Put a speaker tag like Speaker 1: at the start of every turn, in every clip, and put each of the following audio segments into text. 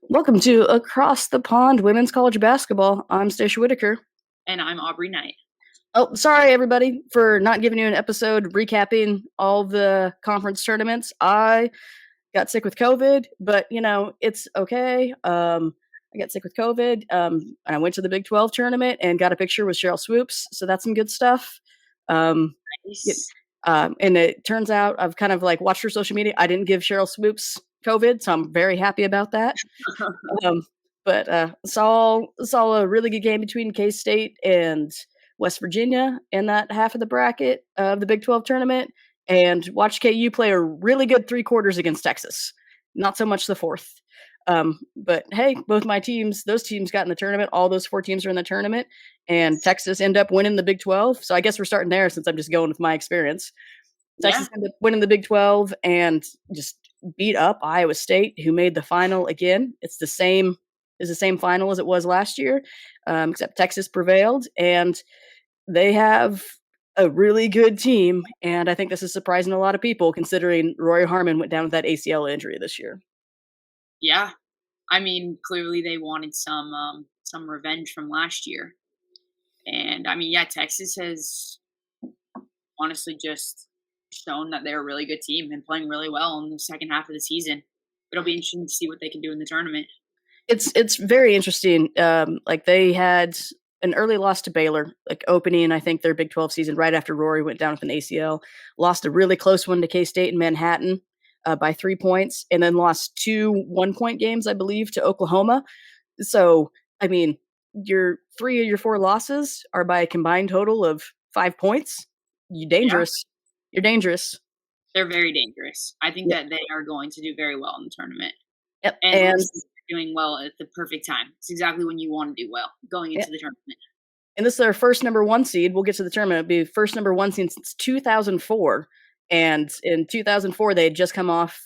Speaker 1: Welcome to Across the Pond Women's College Basketball. I'm Stacia Whitaker.
Speaker 2: And I'm Aubrey Knight.
Speaker 1: Oh, sorry everybody for not giving you an episode recapping all the conference tournaments. I got sick with COVID, but it's okay. I got sick with COVID, and I went to the Big 12 tournament and got a picture with Cheryl Swoops, so that's some good stuff.
Speaker 2: Nice.
Speaker 1: And it turns out I've kind of like watched her social media. I didn't give Cheryl Swoops COVID, so I'm very happy about that. But saw a really good game between K-State and West Virginia in that half of the bracket of the Big 12 tournament, and watched KU play a really good 3 quarters against Texas. Not so much the fourth. But hey, both those teams got in the tournament. All those 4 teams are in the tournament, and Texas end up winning the Big 12. So I guess we're starting there since I'm just going with my experience. Texas ended up winning the Big 12 and just beat up Iowa State, who made the final again. It's the same final as it was last year, except Texas prevailed, and they have a really good team. And I think this is surprising a lot of people, considering Roy Harmon went down with that ACL injury this year.
Speaker 2: Yeah, I mean, clearly they wanted some revenge from last year, and I mean, yeah, Texas has honestly just shown that they're a really good team and playing really well in the second half of the season. It'll be interesting to see what they can do in the tournament.
Speaker 1: It's very interesting. Like they had an early loss to Baylor, like opening, I think, their Big 12 season right after Rory went down with an ACL. Lost a really close one to K-State in Manhattan by 3 points, and then lost 2 1-point games, I believe, to Oklahoma. So, I mean, your 3 of your 4 losses are by a combined total of 5 points. You're dangerous.
Speaker 2: Yeah.
Speaker 1: You're dangerous.
Speaker 2: They're very dangerous. I think that they are going to do very well in the tournament.
Speaker 1: Yep.
Speaker 2: And doing well at the perfect time. It's exactly when you want to do well going into the tournament.
Speaker 1: And this is their first number 1 seed. We'll get to the tournament. It'll be first number 1 seed since 2004. And in 2004, they had just come off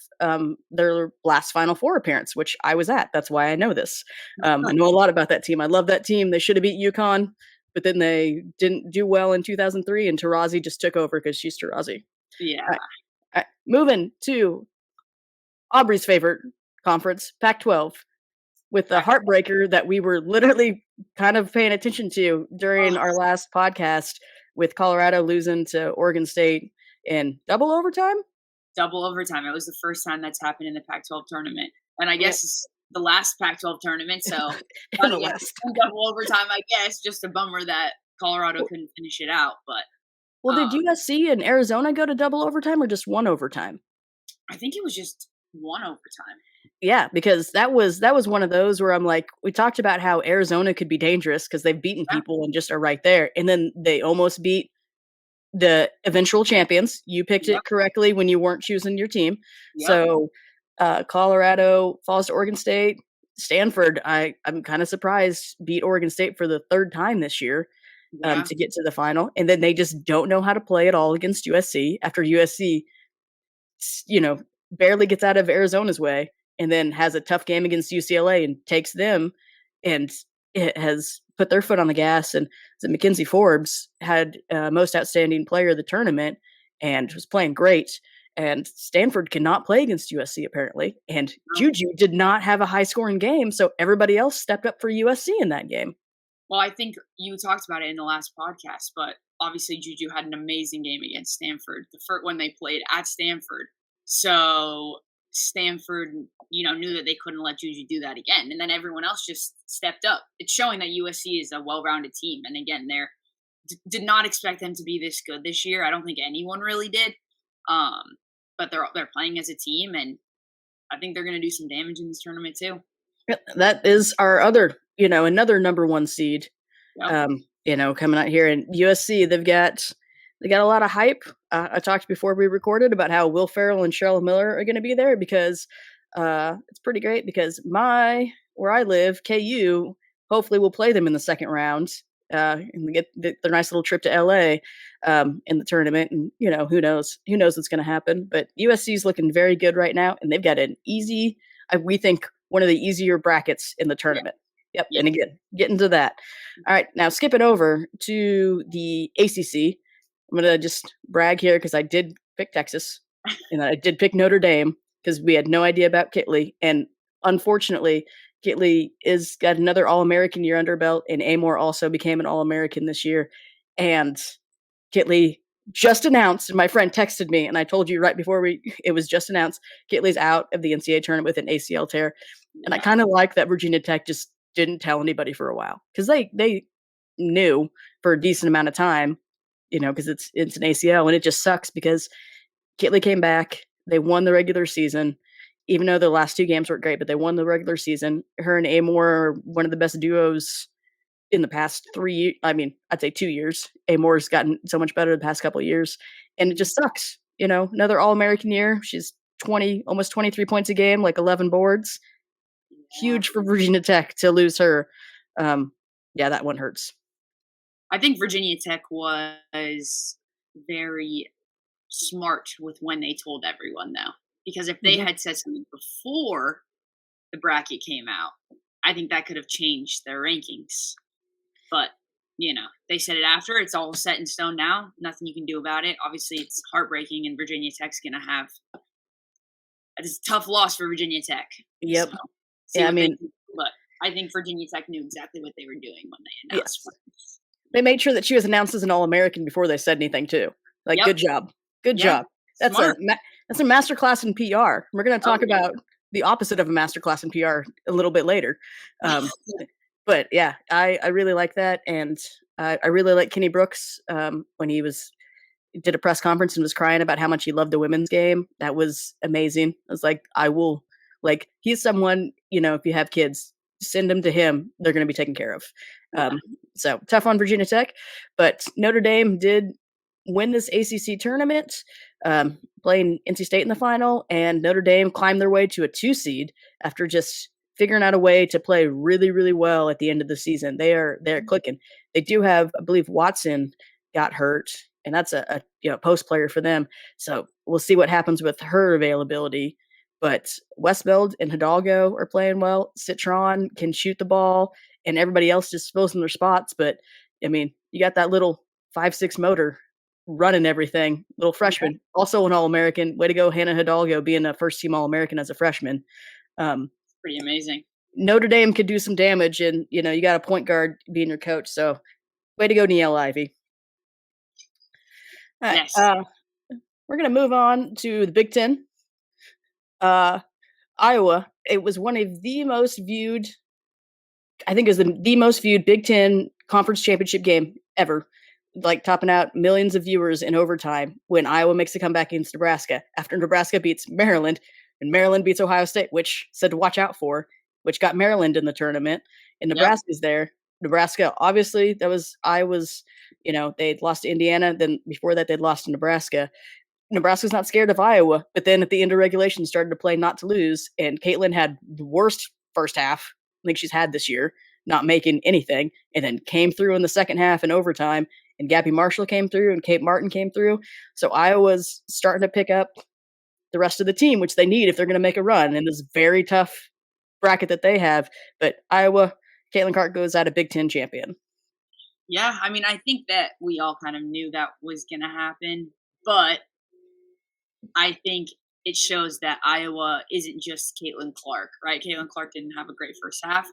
Speaker 1: their last Final Four appearance, which I was at. That's why I know this. I know a lot about that team. I love that team. They should have beat UConn, but then they didn't do well in 2003, and Taurasi just took over because she's Taurasi.
Speaker 2: Yeah.
Speaker 1: All right. Moving to Aubrey's favorite conference, Pac-12, with the heartbreaker that we were literally kind of paying attention to during our last podcast, with Colorado losing to Oregon State in double overtime.
Speaker 2: Double overtime. It was the first time that's happened in the Pac-12 tournament, and I guess it's the last Pac-12 tournament. So double overtime, I guess. Just a bummer that Colorado couldn't finish it out. But
Speaker 1: did USC and Arizona go to double overtime or just 1 overtime?
Speaker 2: I think it was just 1 overtime.
Speaker 1: Yeah, because that was one of those where I'm like, we talked about how Arizona could be dangerous because they've beaten people and just are right there, and then they almost beat the eventual champions. You picked it correctly when you weren't choosing your team. So Colorado falls to Oregon State. Stanford, I'm kind of surprised, beat Oregon State for the 3rd time this year to get to the final. And then they just don't know how to play at all against USC after USC, barely gets out of Arizona's way and then has a tough game against UCLA and takes them, and it has put their foot on the gas. And Mackenzie Forbes had most outstanding player of the tournament and was playing great. And Stanford cannot play against USC apparently. And Juju did not have a high scoring game, so everybody else stepped up for USC in that game.
Speaker 2: Well, I think you talked about it in the last podcast, but obviously Juju had an amazing game against Stanford the first when they played at Stanford. So Stanford, knew that they couldn't let Juju do that again. And then everyone else just stepped up. It's showing that USC is a well-rounded team. And again, did not expect them to be this good this year. I don't think anyone really did. But they're playing as a team, and I think they're going to do some damage in this tournament too.
Speaker 1: That is our other, another number 1 seed, coming out here. And USC, they got a lot of hype. I talked before we recorded about how Will Ferrell and Cheryl Miller are going to be there because it's pretty great, because where I live, KU, hopefully will play them in the second round and get their nice little trip to LA in the tournament. And, who knows what's going to happen. But USC is looking very good right now, and they've got an easy, we think, one of the easier brackets in the tournament. Yep. And again, getting to that. All right, now skipping over to the ACC. I'm going to just brag here because I did pick Texas and I did pick Notre Dame because we had no idea about Kitley. And unfortunately, Kitley is got another All-American year under her belt, and Amor also became an All-American this year. And Kitley just announced, and my friend texted me, and I told you right before it was just announced, Kitley's out of the NCAA tournament with an ACL tear. And I
Speaker 2: Yeah.
Speaker 1: kind of like that Virginia Tech just didn't tell anybody for a while because they knew for a decent amount of time, because it's an ACL, and it just sucks because Kitley came back. They won the regular season, even though the last two games weren't great, but they won the regular season. Her and Amor are one of the best duos in the past 3 I mean, I'd say 2 years. Amor's gotten so much better the past couple of years, and it just sucks, another All-American year. She's 20, almost 23 points a game, like 11 boards.
Speaker 2: Yeah.
Speaker 1: Huge for Virginia Tech to lose her. Yeah, that one hurts.
Speaker 2: I think Virginia Tech was very smart with when they told everyone, though, because if they
Speaker 1: Mhm.
Speaker 2: had said something before the bracket came out, I think that could have changed their rankings. But, they said it after. It's all set in stone now. Nothing you can do about it. Obviously, it's heartbreaking, and Virginia Tech's going to have it's a tough loss for Virginia Tech. So,
Speaker 1: Yep.
Speaker 2: see
Speaker 1: Yeah, I
Speaker 2: what they
Speaker 1: mean,
Speaker 2: do. But I think Virginia Tech knew exactly what they were doing when they announced.
Speaker 1: yes. They made sure that she was announced as an All-American before they said anything too. Like,
Speaker 2: Yep.
Speaker 1: good job. Good
Speaker 2: Yeah.
Speaker 1: job. That's a
Speaker 2: Smart.
Speaker 1: that's a masterclass in PR. We're gonna
Speaker 2: Oh,
Speaker 1: talk about the opposite of a masterclass in PR a little bit later. Um, but yeah, I really like that, and I really like Kenny Brooks when he did a press conference and was crying about how much he loved the women's game. That was amazing. I was like, I will he's someone, if you have kids, send them to him. They're going to be taken care of.
Speaker 2: yeah.
Speaker 1: So tough on Virginia Tech, but Notre Dame did win this ACC tournament, playing NC State in the final, and Notre Dame climbed their way to a 2 seed after just figuring out a way to play really, really well at the end of the season. They're clicking. They do have, I believe, Watson got hurt, and that's a post player for them. So we'll see what happens with her availability. But Westbeld and Hidalgo are playing well. Citron can shoot the ball, and everybody else just fills in their spots. But I mean, you got that little 5'6" motor running everything. Little
Speaker 2: Yeah.
Speaker 1: freshman, also an All-American. Way to go, Hannah Hidalgo, being a first-team All-American as a freshman. Um,
Speaker 2: Pretty amazing.
Speaker 1: Notre Dame could do some damage, and you got a point guard being your coach. So, way to go, Niele Ivy. All right,
Speaker 2: Yes.
Speaker 1: we're gonna move on to the Big Ten. Iowa. It was one of the most viewed. I think it was the most viewed Big Ten conference championship game ever, like topping out millions of viewers in overtime when Iowa makes a comeback against Nebraska after Nebraska beats Maryland and Maryland beats Ohio State, which said to watch out for, which got Maryland in the tournament, and
Speaker 2: Yep.
Speaker 1: Nebraska's there. Nebraska, obviously, that was Iowa's, they'd lost to Indiana. Then before that, they'd lost to Nebraska. Nebraska's not scared of Iowa, but then at the end of regulation started to play not to lose, and Caitlin had the worst first half I think she's had this year, not making anything, and then came through in the second half in overtime, and Gabby Marshall came through, and Kate Martin came through. So Iowa's starting to pick up the rest of the team, which they need if they're going to make a run in this very tough bracket that they have. But Iowa, Caitlin Clark goes out a Big Ten champion.
Speaker 2: Yeah, I mean, I think that we all kind of knew that was going to happen, but I think it shows that Iowa isn't just Caitlin Clark, right? Caitlin Clark didn't have a great first half,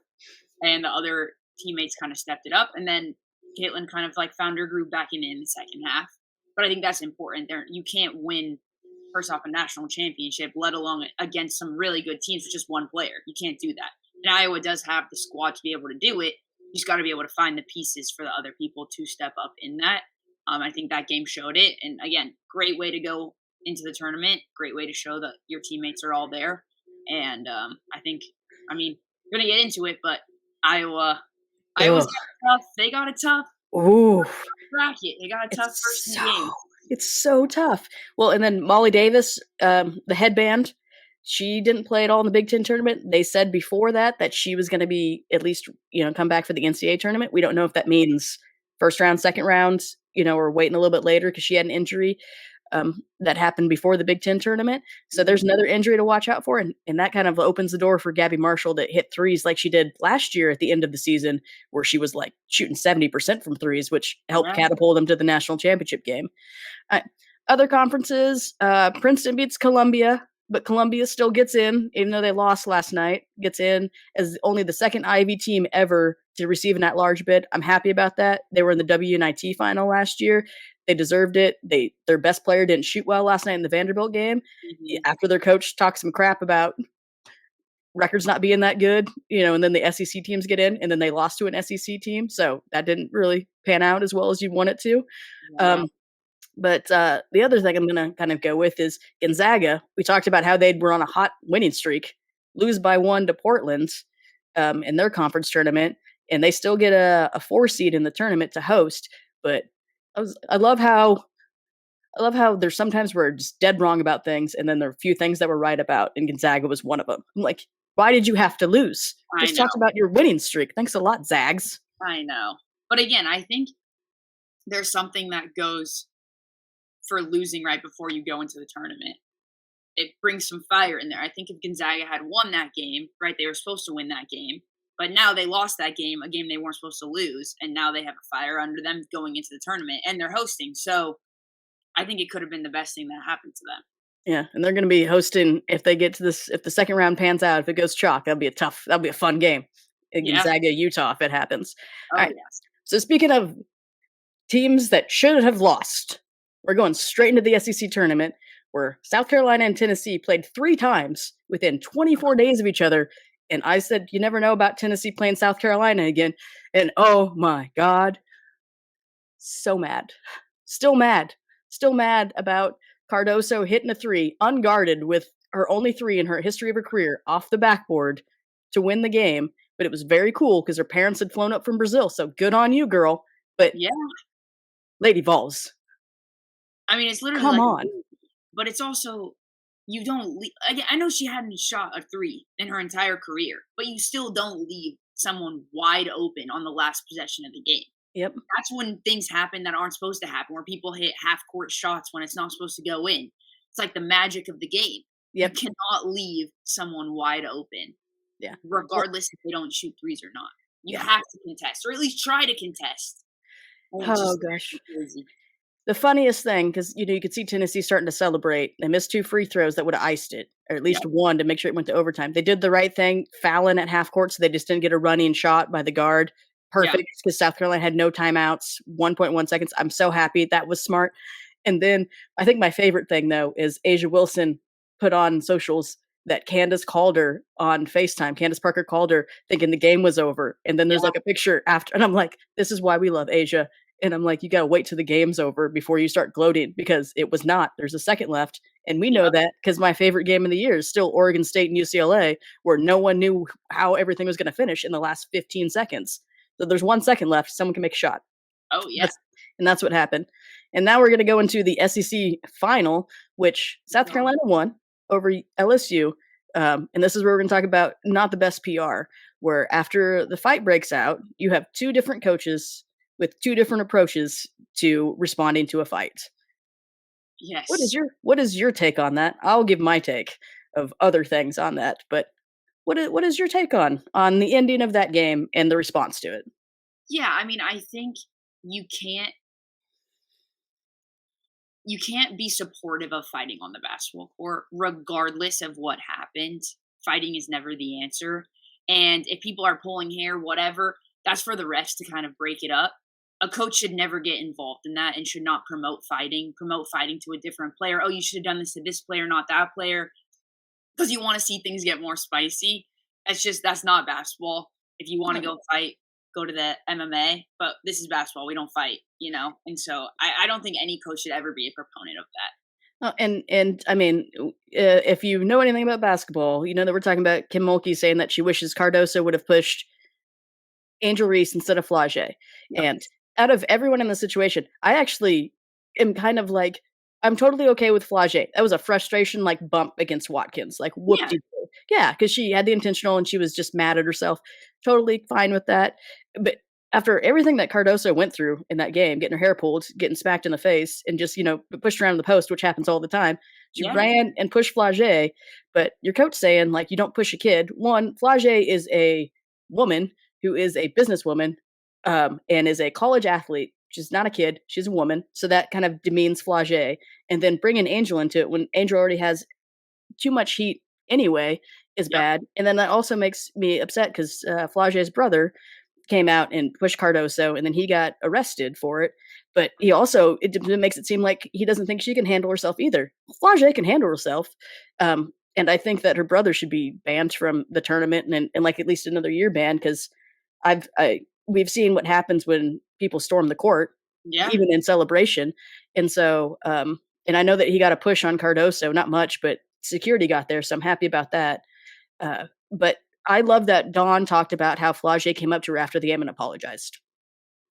Speaker 2: and the other teammates kind of stepped it up, and then Caitlin kind of like found her groove back in the second half. But I think that's important. There, you can't win first off a national championship, let alone against some really good teams with just one player. You can't do that. And Iowa does have the squad to be able to do it. You just got to be able to find the pieces for the other people to step up in that. I think that game showed it. And again, great way to go into the tournament. Great way to show that your teammates are all there. And I think, I mean, we're gonna get into it, but Iowa's got it tough. They got it tough.
Speaker 1: Ooh,
Speaker 2: Bracket. They got a tough first few games.
Speaker 1: It's so tough. Well, and then Molly Davis, the headband, she didn't play at all in the Big Ten tournament. They said before that she was going to be at least, come back for the NCAA tournament. We don't know if that means first round, second round, or waiting a little bit later because she had an injury that happened before the Big Ten tournament. So there's another injury to watch out for. And that kind of opens the door for Gabby Marshall to hit threes like she did last year at the end of the season, where she was like shooting 70% from threes, which helped catapult them to the national championship game. Other conferences, Princeton beats Columbia. but Columbia still gets in, even though they lost last night, gets in as only the second Ivy team ever to receive an at-large bid. I'm happy about that. They were in the WNIT final last year. They deserved it. Their best player didn't shoot well last night in the Vanderbilt game.
Speaker 2: Mhm.
Speaker 1: After their coach talked some crap about records not being that good, and then the SEC teams get in, and then they lost to an SEC team, so that didn't really pan out as well as you want it to.
Speaker 2: Yeah.
Speaker 1: But the other thing I'm going to kind of go with is Gonzaga. We talked about how they were on a hot winning streak, lose by 1 to Portland in their conference tournament, and they still get a 4 seed in the tournament to host. But I love how there's sometimes we're just dead wrong about things, and then there are a few things that we're right about, and Gonzaga was one of them. I'm like, why did you have to lose?
Speaker 2: I
Speaker 1: Just
Speaker 2: know.
Speaker 1: talk about your winning streak. Thanks a lot, Zags.
Speaker 2: I know. But again, I think there's something that goes for losing right before you go into the tournament. It brings some fire in there. I think if Gonzaga had won that game, right, they were supposed to win that game, but now they lost that game, a game they weren't supposed to lose, and now they have a fire under them going into the tournament, and they're hosting. So I think it could have been the best thing that happened to them.
Speaker 1: Yeah, and they're going to be hosting if they get to this. If the second round pans out, if it goes chalk, that'll be a fun game. In
Speaker 2: Yeah.
Speaker 1: Gonzaga, Utah, if it happens.
Speaker 2: Oh,
Speaker 1: All right.
Speaker 2: yes.
Speaker 1: So speaking of teams that should have lost, we're going straight into the SEC tournament, where South Carolina and Tennessee played 3 times within 24 days of each other. And I said, you never know about Tennessee playing South Carolina again. And oh my God, so mad. Still mad. Still mad about Cardoso hitting a 3 unguarded with her only 3 in her history of her career off the backboard to win the game. But it was very cool because her parents had flown up from Brazil. So good on you, girl. But
Speaker 2: Yeah.
Speaker 1: Lady Vols,
Speaker 2: I mean, it's literally
Speaker 1: come
Speaker 2: like,
Speaker 1: on.
Speaker 2: but it's also, you don't leave. Again, I know she hadn't shot a 3 in her entire career, but you still don't leave someone wide open on the last possession of the game.
Speaker 1: Yep.
Speaker 2: That's when things happen that aren't supposed to happen, where people hit half court shots when it's not supposed to go in. It's like the magic of the game.
Speaker 1: Yep.
Speaker 2: You cannot leave someone wide open.
Speaker 1: Yeah.
Speaker 2: Regardless if they don't shoot threes or not. You
Speaker 1: Yeah.
Speaker 2: have to contest, or at least try to contest.
Speaker 1: Oh gosh.
Speaker 2: Crazy.
Speaker 1: The funniest thing, because you could see Tennessee starting to celebrate. They missed 2 free throws that would have iced it, or at least one to make sure it went to overtime. They did the right thing, fouling at half court, so they just didn't get a running shot by the guard. Perfect, because South Carolina had no timeouts, 1.1 seconds. I'm so happy. That was smart. And then I think my favorite thing, though, is Asia Wilson put on socials that Candace called her on FaceTime. Candace Parker called her thinking the game was over. And then there's like a picture after, and I'm like, this is why we love Asia. And I'm like, you got to wait till the game's over before you start gloating, because it was not. There's a second left. And we know that because my favorite game of the year is still Oregon State and UCLA, where no one knew how everything was going to finish in the last 15 seconds. So there's 1 second left. Someone can make a shot.
Speaker 2: Oh, yeah.
Speaker 1: That's what happened. And now we're going to go into the SEC final, which South Carolina won over LSU. And this is where we're going to talk about not the best PR, where after the fight breaks out, you have 2 different coaches with 2 different approaches to responding to a fight.
Speaker 2: Yes.
Speaker 1: What is your take on that? I'll give my take of other things on that, but what is your take on the ending of that game and the response to it?
Speaker 2: Yeah, I mean, I think you can't be supportive of fighting on the basketball court regardless of what happened. Fighting is never the answer. And if people are pulling hair, whatever, that's for the refs to kind of break it up. A coach should never get involved in that and should not promote fighting to a different player. Oh, you should have done this to this player, not that player, because you want to see things get more spicy. That's not basketball. If you want to go fight, go to the MMA, but this is basketball. We don't fight, And so I don't think any coach should ever be a proponent of that.
Speaker 1: And I mean, if you know anything about basketball, you know that we're talking about Kim Mulkey saying that she wishes Cardoso would have pushed Angel Reese instead of Flage.
Speaker 2: Yep.
Speaker 1: And out of everyone in the situation, I actually am kind of like, I'm totally okay with Flage. That was a frustration bump against Watkins, whoop-de-doo. Yeah, because she had the intentional and she was just mad at herself. Totally fine with that. But after everything that Cardoso went through in that game, getting her hair pulled, getting smacked in the face, and just, pushed around the post, which happens all the time, she ran and pushed Flage. But your coach saying, you don't push a kid. One, Flage is a woman who is a businesswoman and is a college athlete. She's not a kid. She's a woman. So that kind of demeans Flage. And then bringing Angel into it when Angel already has too much heat anyway is
Speaker 2: Yep.
Speaker 1: bad. And then that also makes me upset because Flage's brother came out and pushed Cardoso, and then he got arrested for it. But he also it makes it seem like he doesn't think she can handle herself either. Flage can handle herself, and I think that her brother should be banned from the tournament and like at least another year banned because we've seen what happens when people storm the court,
Speaker 2: Yeah.
Speaker 1: even in celebration, and so and I know that he got a push on Cardoso, not much, but security got there, so I'm happy about that. But I love that Dawn talked about how Flage came up to her after the game and apologized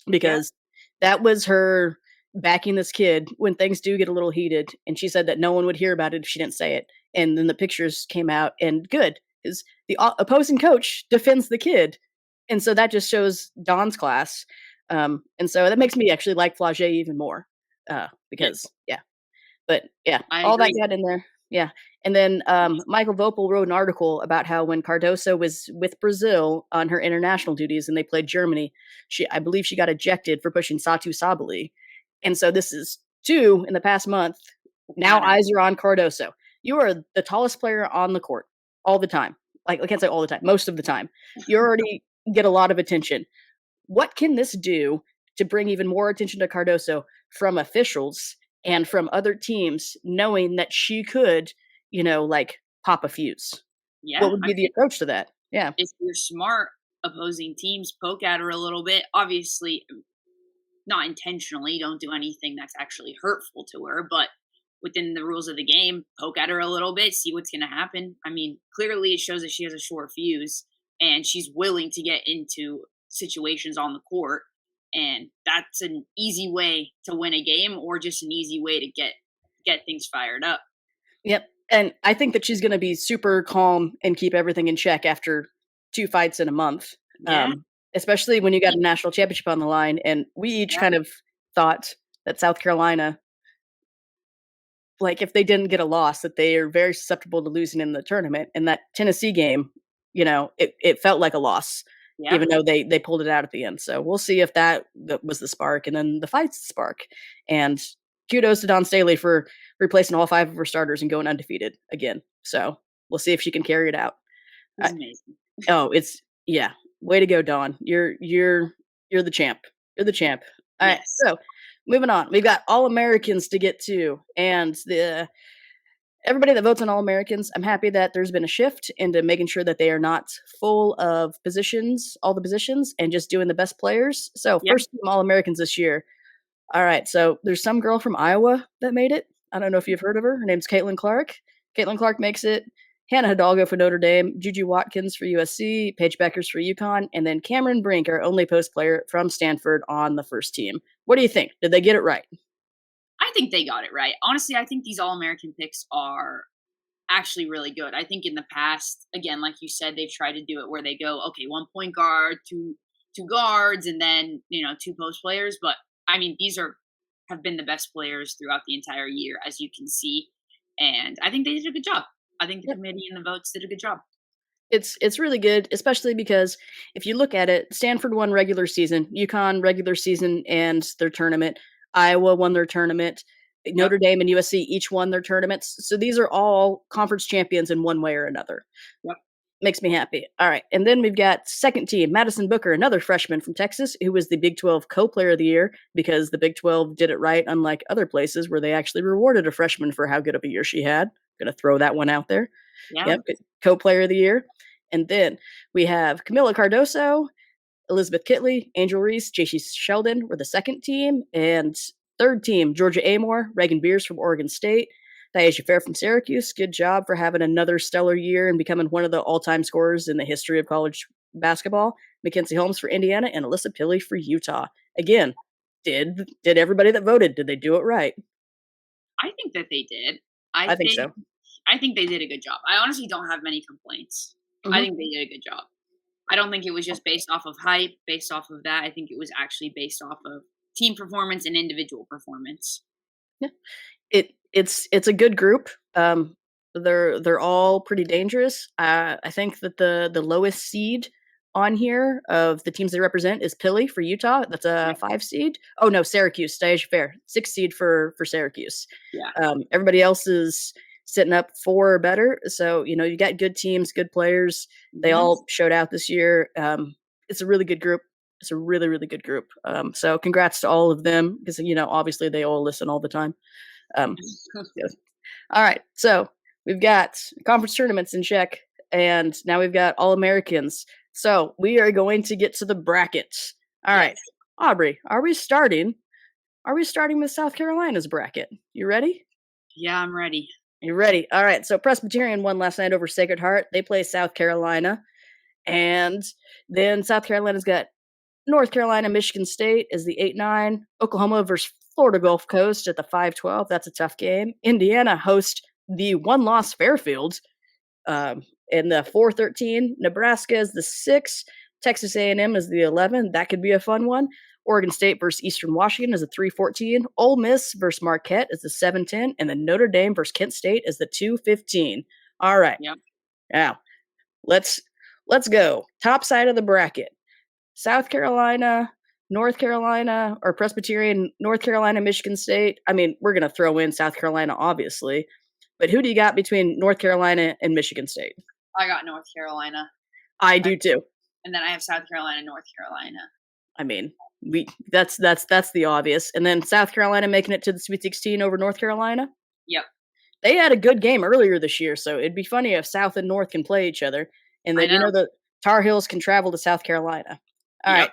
Speaker 2: Yeah.
Speaker 1: because that was her backing this kid when things do get a little heated. And she said that no one would hear about it if she didn't say it. And then the pictures came out, and good because the opposing coach defends the kid. And so that just shows Dawn's class. And so that makes me actually like Flage even more
Speaker 2: Yeah.
Speaker 1: because, yeah, but yeah,
Speaker 2: I
Speaker 1: all that
Speaker 2: agree.
Speaker 1: got in there. Yeah. And then Michael Vopel wrote an article about how when Cardoso was with Brazil on her international duties and they played Germany, I believe she got ejected for pushing Satu Sabali. And so this is two in the past month. Now
Speaker 2: Pattern.
Speaker 1: eyes are on Cardoso. You are the tallest player on the court all the time. Like I can't say all the time, most of the time. You already get a lot of attention. What can this do to bring even more attention to Cardoso from officials and from other teams, knowing that she could, like pop a fuse? What
Speaker 2: Yeah.
Speaker 1: would
Speaker 2: I
Speaker 1: be the
Speaker 2: mean,
Speaker 1: approach to that? Yeah.
Speaker 2: if you're smart, opposing teams poke at her a little bit. Obviously, not intentionally. Don't do anything that's actually hurtful to her, but within the rules of the game, poke at her a little bit, see what's going to happen. I mean, clearly it shows that she has a short fuse and she's willing to get into situations on the court. And that's an easy way to win a game or just an easy way to get things fired up.
Speaker 1: Yep. And I think that she's going to be super calm and keep everything in check after 2 fights in a month.
Speaker 2: Yeah.
Speaker 1: Especially when you got a national championship on the line. And we each
Speaker 2: Yeah.
Speaker 1: kind of thought that South Carolina, like if they didn't get a loss, that they are very susceptible to losing in the tournament. And that Tennessee game, it felt like a loss,
Speaker 2: Yeah.
Speaker 1: even though they pulled it out at the end. So we'll see if that was the spark, and then the fight's the spark. And kudos to Don Staley for replacing all 5 of her starters and going undefeated again. So we'll see if she can carry it out.
Speaker 2: It's amazing.
Speaker 1: It's yeah, way to go, Dawn. You're the champ. You're the champ. All right,
Speaker 2: Yes.
Speaker 1: so moving on. We've got All Americans to get to, and everybody that votes on All Americans, I'm happy that there's been a shift into making sure that they are not full of positions, all the positions, and just doing the best players. So
Speaker 2: Yeah.
Speaker 1: first team All Americans this year. All right, so there's some girl from Iowa that made it. I don't know if you've heard of her. Her name's Caitlin Clark. Caitlin Clark makes it. Hannah Hidalgo for Notre Dame, Juju Watkins for USC, Paige Beckers for UConn, and then Cameron Brink, our only post player from Stanford, on the first team. What do you think? Did they get it right?
Speaker 2: I think they got it right. Honestly, I think these All American picks are actually really good. I think in the past, again, like you said, they've tried to do it where they go, okay, one point guard, two guards, and then two post players. But I mean, these have been the best players throughout the entire year, as you can see, and I think they did a good job. I think the
Speaker 1: Yep.
Speaker 2: committee and the votes did a good job.
Speaker 1: It's really good, especially because if you look at it, Stanford won regular season, UConn regular season and their tournament, Iowa won their tournament,
Speaker 2: Yep.
Speaker 1: Notre Dame and USC each won their tournaments. So these are all conference champions in one way or another.
Speaker 2: Yep.
Speaker 1: Makes me happy. All right. And then we've got second team, Madison Booker, another freshman from Texas, who was the Big 12 co-player of the year because the Big 12 did it right, unlike other places where they actually rewarded a freshman for how good of a year she had. Gonna throw that one out there.
Speaker 2: Yeah.
Speaker 1: Yep, co-player of the year. And then we have Camila Cardoso, Elizabeth Kitley, Angel Reese, JC Sheldon were the second team. And third team, Georgia Amore, Reagan Beers from Oregon State, Thaisha Fair from Syracuse. Good job for having another stellar year and becoming one of the all-time scorers in the history of college basketball. Mackenzie Holmes for Indiana and Alyssa Pilley for Utah. Again, did everybody that voted, did they do it right?
Speaker 2: I think that they did. I
Speaker 1: I think
Speaker 2: think
Speaker 1: so.
Speaker 2: I think they did a good job. I honestly don't have many complaints. I
Speaker 1: Mhm.
Speaker 2: think they did a good job. I don't think it was just based off of hype, based off of that. I think it was actually based off of team performance and individual performance.
Speaker 1: Yeah. It's a good group. They're all pretty dangerous. I think that the lowest seed on here of the teams they represent is Pilley for Utah. That's a
Speaker 2: Yep.
Speaker 1: 5 seed. Oh no, Syracuse, Thaisha Fair, 6 seed for Syracuse.
Speaker 2: Yeah.
Speaker 1: Everybody else is sitting up 4 or better. So, you got good teams, good players. They
Speaker 2: Mhm.
Speaker 1: all showed out this year. It's a really good group. It's a really, really good group. So congrats to all of them because, obviously they all listen all the time. Um, yeah. All right. So we've got conference tournaments in check, and now we've got All Americans. So we are going to get to the brackets. All right.
Speaker 2: Yes.
Speaker 1: Aubrey, are we starting? Are we starting with South Carolina's bracket? You ready?
Speaker 2: Yeah, I'm ready.
Speaker 1: You ready? All right. So Presbyterian won last night over Sacred Heart. They play South Carolina. And then South Carolina's got North Carolina, Michigan State is the 8-9. Oklahoma versus Florida Gulf Coast at the 5-12. That's a tough game. Indiana hosts the one-loss Fairfield in the 4-13. Nebraska is the 6. Texas A&M is the 11. That could be a fun one. Oregon State versus Eastern Washington is the 3-14. Ole Miss versus Marquette is the 7-10. And then Notre Dame versus Kent State is the 2-15. All right.
Speaker 2: Yep.
Speaker 1: Now, let's go. Top side of the bracket. South Carolina, North Carolina, or Presbyterian, North Carolina, Michigan State. I mean, we're going to throw in South Carolina, obviously. But who do you got between North Carolina and Michigan State?
Speaker 2: I got North Carolina.
Speaker 1: I do too.
Speaker 2: And then I have South Carolina, North Carolina.
Speaker 1: I mean, that's the obvious. And then South Carolina making it to the Sweet 16 over North Carolina.
Speaker 2: Yep.
Speaker 1: They had a good game earlier this year, so it'd be funny if South and North can play each other, and then the Tar Heels can travel to South Carolina. All right.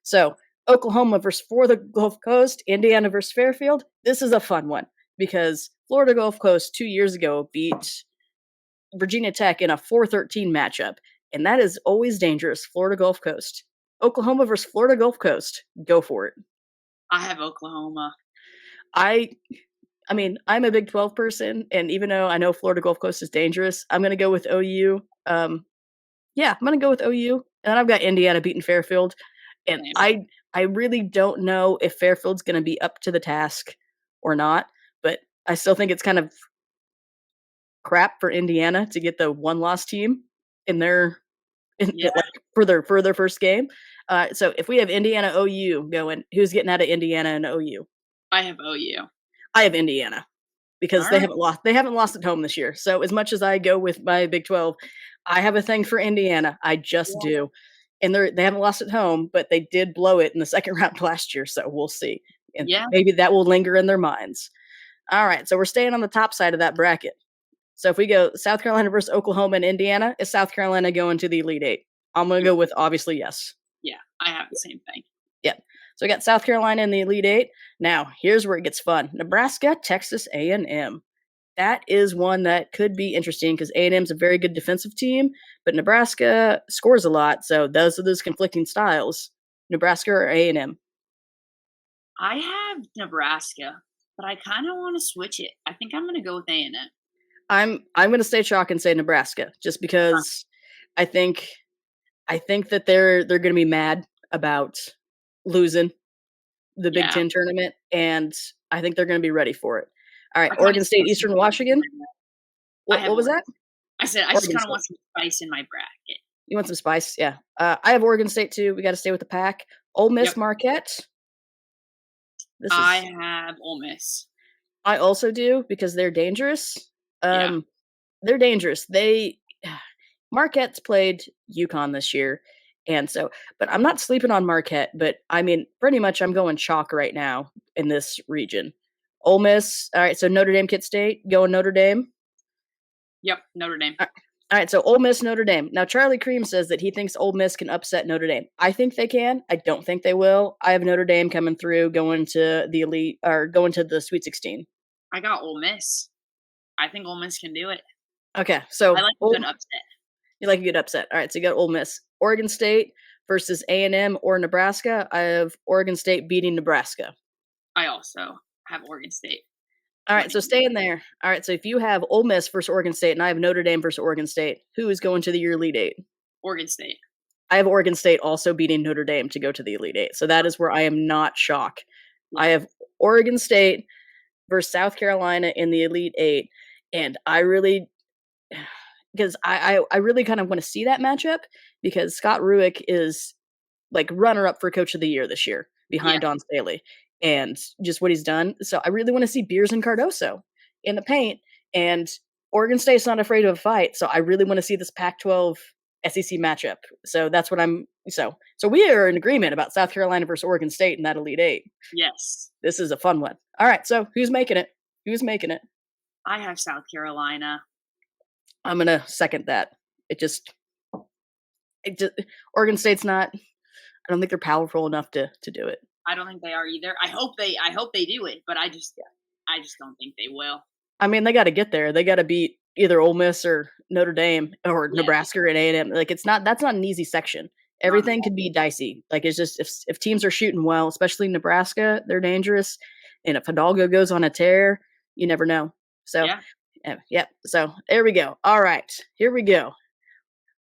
Speaker 1: So Oklahoma versus Florida Gulf Coast, Indiana versus Fairfield. This is a fun one because Florida Gulf Coast 2 years ago beat Virginia Tech in a 4-13 matchup, and that is always dangerous. Florida Gulf Coast. Oklahoma versus Florida Gulf Coast. Go for it.
Speaker 2: I have Oklahoma.
Speaker 1: I mean, I'm a Big 12 person, and even though I know Florida Gulf Coast is dangerous, I'm going to go with OU. Yeah, I'm going to go with OU. And then I've got Indiana beating Fairfield. And I really don't know if Fairfield's going to be up to the task or not, but I still think it's kind of crap for Indiana to get the one-loss team in their for their first game. So if we have Indiana OU going, who's getting out of Indiana and OU?
Speaker 2: I have OU.
Speaker 1: I have Indiana because they haven't lost. They haven't lost at home this year. So as much as I go with my Big 12, I have a thing for Indiana. I just do. And they haven't lost at home, but they did blow it in the second round last year. So we'll see. And maybe that will linger in their minds. All right. So we're staying on the top side of that bracket. So if we go South Carolina versus Oklahoma and Indiana, is South Carolina going to the Elite Eight? I'm going to go with obviously yes.
Speaker 2: Yeah, I have the same thing.
Speaker 1: Yeah. So we got South Carolina in the Elite Eight. Now, here's where it gets fun. Nebraska, Texas A&M. That is one that could be interesting because A&M's a very good defensive team, but Nebraska scores a lot. So those are those conflicting styles. Nebraska or A&M?
Speaker 2: I have Nebraska, but I kind of want to switch it. I think I'm going to go with A&M.
Speaker 1: I'm going to stay chalk and say Nebraska just because I think that they're going to be mad about losing the Big Ten tournament, and I think they're going to be ready for it. All right, Oregon State, Eastern Washington. What was that?
Speaker 2: I said I just kind of want some spice in my bracket.
Speaker 1: You want some spice? Yeah. I have Oregon State too. We got to stay with the pack. Ole Miss, Marquette.
Speaker 2: I have Ole Miss.
Speaker 1: I also do because they're dangerous. They're dangerous. Marquette's played UConn this year, and so, but I'm not sleeping on Marquette. But I mean, pretty much, I'm going chalk right now in this region. Ole Miss. All right, so Notre Dame, Kent State, going Notre Dame.
Speaker 2: Yep, Notre Dame.
Speaker 1: All right, so Ole Miss, Notre Dame. Now, Charlie Cream says that he thinks Ole Miss can upset Notre Dame. I think they can. I don't think they will. I have Notre Dame coming through, going to the elite or going to the Sweet 16.
Speaker 2: I got Ole Miss. I think Ole Miss can do it.
Speaker 1: Okay, so
Speaker 2: I like a good upset.
Speaker 1: You like a good upset. All right, so you got Ole Miss. Oregon State versus A&M or Nebraska. I have Oregon State beating Nebraska.
Speaker 2: I also have Oregon State.
Speaker 1: All right, so stay in there. All right, so if you have Ole Miss versus Oregon State and I have Notre Dame versus Oregon State, who is going to the Elite Eight?
Speaker 2: Oregon State.
Speaker 1: I have Oregon State also beating Notre Dame to go to the Elite Eight. So that is where I am not shocked. I have Oregon State versus South Carolina in the Elite Eight. And I really, because I really kind of want to see that matchup because Scott Rueck is like runner-up for Coach of the Year this year behind Don Staley and just what he's done. So I really want to see Beers and Cardoso in the paint. and Oregon State's not afraid of a fight. So I really want to see this Pac-12 SEC matchup. So that's what I'm. So we are in agreement about South Carolina versus Oregon State in that Elite Eight.
Speaker 2: Yes.
Speaker 1: This is a fun one. All right. So who's making it? Who's making it?
Speaker 2: I have South Carolina.
Speaker 1: I'm gonna second that. It just Oregon State's not. I don't think they're powerful enough to do it.
Speaker 2: I don't think they are either. I hope they do it, but I just don't think they will.
Speaker 1: I mean, they got to get there. They got to beat either Ole Miss or Notre Dame or
Speaker 2: Yeah.
Speaker 1: Nebraska and A&M. Like that's not an easy section. Everything could be dicey. Like it's just if teams are shooting well, especially Nebraska, they're dangerous. And if Hidalgo goes on a tear, you never know. So yeah. So there we go. All right, here we go.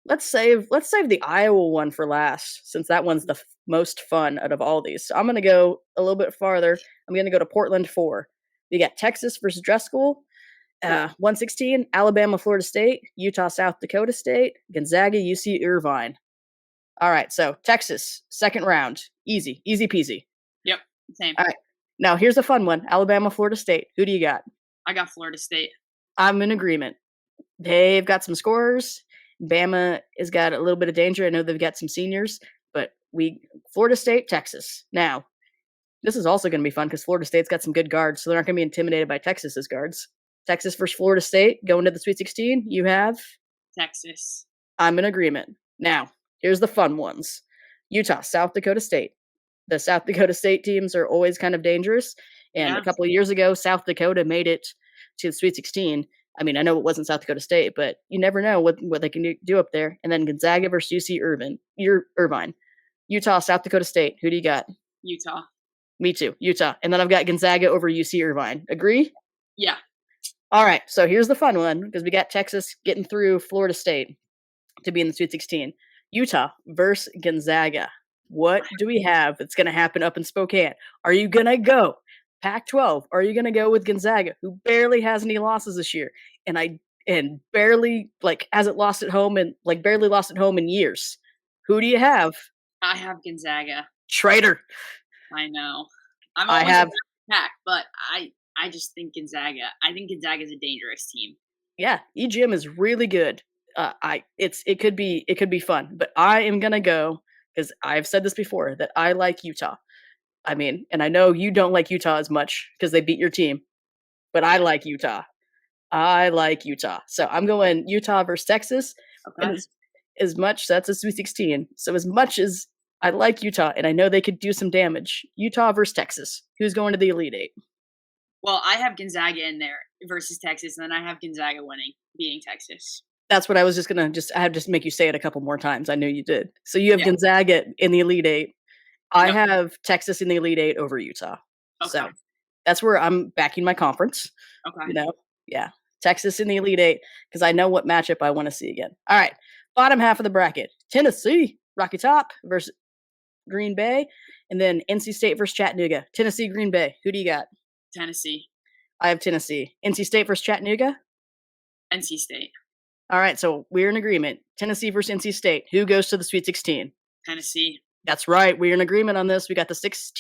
Speaker 1: Let's save the Iowa one for last, since that one's the most fun out of all these. So I'm gonna go a little bit farther. I'm gonna go to Portland 4. You got Texas versus Driscoll. 116, Alabama, Florida State, Utah, South Dakota State, Gonzaga, UC Irvine. All right, so Texas, second round. Easy peasy.
Speaker 2: Yep, same.
Speaker 1: All right, now here's a fun one. Alabama, Florida State. Who do you got?
Speaker 2: I got Florida State.
Speaker 1: I'm in agreement. They've got some scorers. Bama has got a little bit of danger. I know they've got some seniors, but Florida State, Texas. Now, this is also going to be fun because Florida State's got some good guards, so they're not going to be intimidated by Texas's guards. Texas versus Florida State going to the Sweet 16. You have
Speaker 2: Texas.
Speaker 1: I'm in agreement. Now, here's the fun ones. Utah, South Dakota State. The South Dakota State teams are always kind of dangerous. And a couple of years ago, South Dakota made it to the Sweet 16. I mean, I know it wasn't South Dakota State, but you never know what they can do up there. And then Gonzaga versus UC Irvine. Utah, South Dakota State. Who do you got?
Speaker 2: Utah.
Speaker 1: Me too, Utah. And then I've got Gonzaga over UC Irvine. Agree?
Speaker 2: Yeah.
Speaker 1: All right, so here's the fun one, because we got Texas getting through Florida State to be in the Sweet 16. Utah versus Gonzaga. What do we have that's going to happen up in Spokane? Are you going to go Pac-12? Are you going to go with Gonzaga, who barely has any losses this year, and barely hasn't lost at home and barely lost at home in years? Who do you have?
Speaker 2: I have Gonzaga.
Speaker 1: Traitor.
Speaker 2: I know. I have Pac, but I just think Gonzaga. I think Gonzaga is a dangerous team.
Speaker 1: Yeah, EGM is really good. It could be fun, but I am gonna go because I've said this before that I like Utah. I mean, and I know you don't like Utah as much because they beat your team, but I like Utah. So I'm going Utah versus Texas.
Speaker 2: Okay.
Speaker 1: And as much that's a Sweet 16. So as much as I like Utah and I know they could do some damage, Utah versus Texas. Who's going to the Elite Eight?
Speaker 2: Well, I have Gonzaga in there versus Texas, and then I have Gonzaga beating Texas.
Speaker 1: That's what I was I had to make you say it a couple more times. I knew you did. So you have Gonzaga in the Elite Eight. I have Texas in the Elite Eight over Utah. Okay. So that's where I'm backing my conference.
Speaker 2: Okay.
Speaker 1: Yeah. Texas in the Elite Eight because I know what matchup I want to see again. All right. Bottom half of the bracket. Tennessee, Rocky Top versus Green Bay. And then NC State versus Chattanooga. Tennessee, Green Bay. Who do you got?
Speaker 2: Tennessee.
Speaker 1: I have Tennessee. NC State versus Chattanooga?
Speaker 2: NC State.
Speaker 1: All right, so we're in agreement. Tennessee versus NC State. Who goes to the Sweet 16?
Speaker 2: Tennessee.
Speaker 1: That's right. We're in agreement on this. We got the six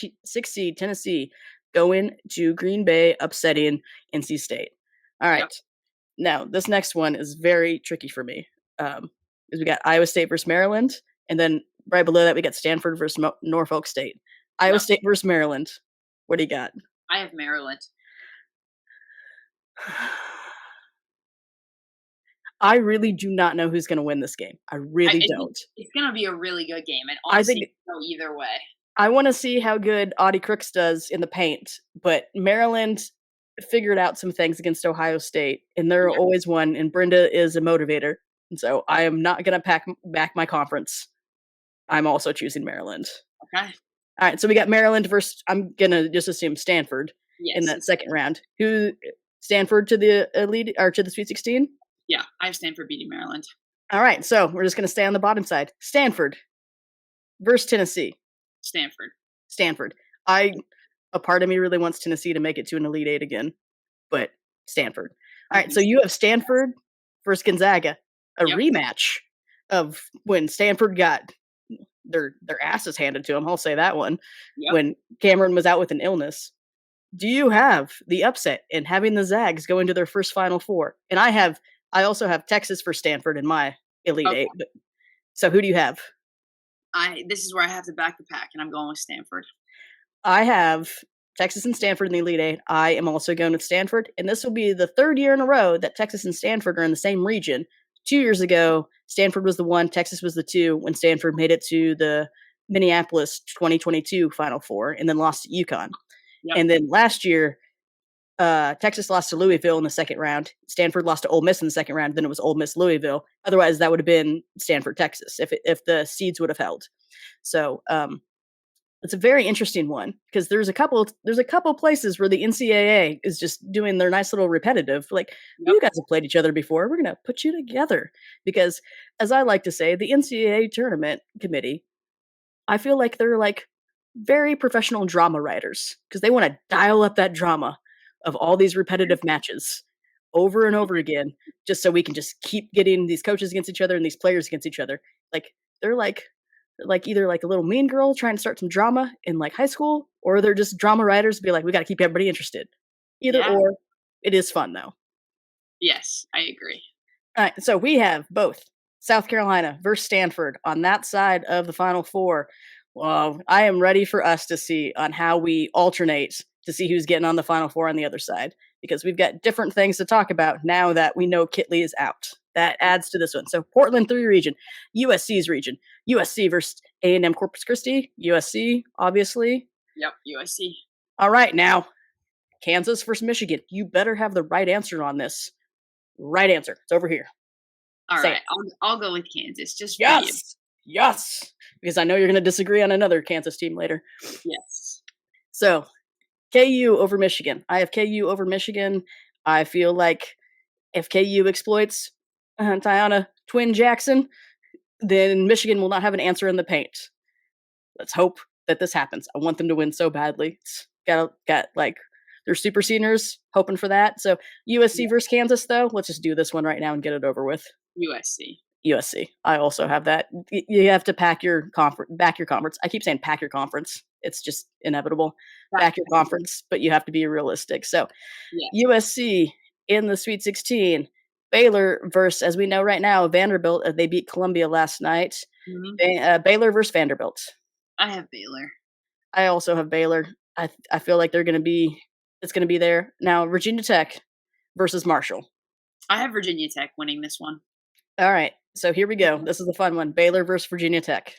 Speaker 1: seed Tennessee going to Green Bay, upsetting NC State. All right. Yep. Now, this next one is very tricky for me. Because we got Iowa State versus Maryland, and then right below that we got Stanford versus Norfolk State. Iowa State versus Maryland. What do you got?
Speaker 2: I have Maryland.
Speaker 1: I really do not know who's going to win this game. I really don't.
Speaker 2: It's going to be a really good game, and honestly, I think go either way.
Speaker 1: I want to see how good Audie Crooks does in the paint, but Maryland figured out some things against Ohio State, and they're always won, and Brenda is a motivator, and so I am not going to back my conference. I'm also choosing Maryland.
Speaker 2: Okay.
Speaker 1: All right, so we got Maryland versus, I'm going to just assume Stanford in that second round. Who, Stanford to the Elite, or to the Sweet 16?
Speaker 2: Yeah, I have Stanford beating Maryland.
Speaker 1: All right, so we're just going to stay on the bottom side. Stanford versus Tennessee. Stanford. A part of me really wants Tennessee to make it to an Elite Eight again, but Stanford. All right, so you have Stanford versus Gonzaga, a rematch of when Stanford got their asses handed to them. I'll say that one when Cameron was out with an illness. Do you have the upset in having the Zags go into their first Final Four? And I also have Texas for Stanford in my Elite
Speaker 2: Okay.
Speaker 1: Eight. But, so who do you have?
Speaker 2: This is where I have to back the pack, and I'm going with Stanford.
Speaker 1: I have Texas and Stanford in the Elite Eight. I am also going with Stanford, and this will be the third year in a row that Texas and Stanford are in the same region. 2 years ago, Stanford was the one, Texas was the two when Stanford made it to the Minneapolis 2022 Final Four and then lost to UConn.
Speaker 2: Yep.
Speaker 1: And then last year, Texas lost to Louisville in the second round. Stanford lost to Ole Miss in the second round. Then it was Ole Miss Louisville. Otherwise, that would have been Stanford Texas if the seeds would have held. So it's a very interesting one because there's a couple places where the NCAA is just doing their nice little repetitive, like
Speaker 2: Yep.
Speaker 1: you guys have played each other before. We're gonna put you together because, as I like to say, the NCAA tournament committee, I feel like they're like very professional drama writers because they want to dial up that drama of all these repetitive matches over and over again, just so we can just keep getting these coaches against each other and these players against each other. Like they're like either like a little mean girl trying to start some drama in like high school, or they're just drama writers be like, we got to keep everybody interested. Either
Speaker 2: Yeah.
Speaker 1: or, it is fun though.
Speaker 2: Yes, I agree.
Speaker 1: All right, so we have both South Carolina versus Stanford on that side of the Final Four. Well, I am ready for us to see on how we alternate to see who's getting on the Final Four on the other side because we've got different things to talk about now that we know Kitley is out. That adds to this one. So Portland 3 region, USC's region, USC versus A&M Corpus Christi, USC, obviously.
Speaker 2: Yep, USC.
Speaker 1: All right, now Kansas versus Michigan. You better have the right answer on this. Right answer. It's over here.
Speaker 2: All
Speaker 1: Say
Speaker 2: right,
Speaker 1: it.
Speaker 2: I'll go with Kansas just for you.
Speaker 1: Yes. Yes. Because I know you're going to disagree on another Kansas team later.
Speaker 2: Yes.
Speaker 1: So, KU over Michigan. I have KU over Michigan. I feel like if KU exploits Tiana Twin Jackson, then Michigan will not have an answer in the paint. Let's hope that this happens. I want them to win so badly. It's got like they're super seniors, hoping for that. So USC
Speaker 2: Yeah.
Speaker 1: versus Kansas, though. Let's just do this one right now and get it over with.
Speaker 2: USC.
Speaker 1: USC. I also have that. You have to back your conference. I keep saying pack your conference. It's just inevitable. Back your conference, but you have to be realistic. So
Speaker 2: Yes.
Speaker 1: USC in the Sweet 16. Baylor versus, as we know right now, Vanderbilt. They beat Columbia last night.
Speaker 2: Mhm.
Speaker 1: Baylor versus Vanderbilt.
Speaker 2: I have Baylor.
Speaker 1: I also have Baylor. I feel like they're going to be. It's going to be there now. Virginia Tech versus Marshall.
Speaker 2: I have Virginia Tech winning this one.
Speaker 1: All right. So here we go. This is a fun one. Baylor versus Virginia Tech.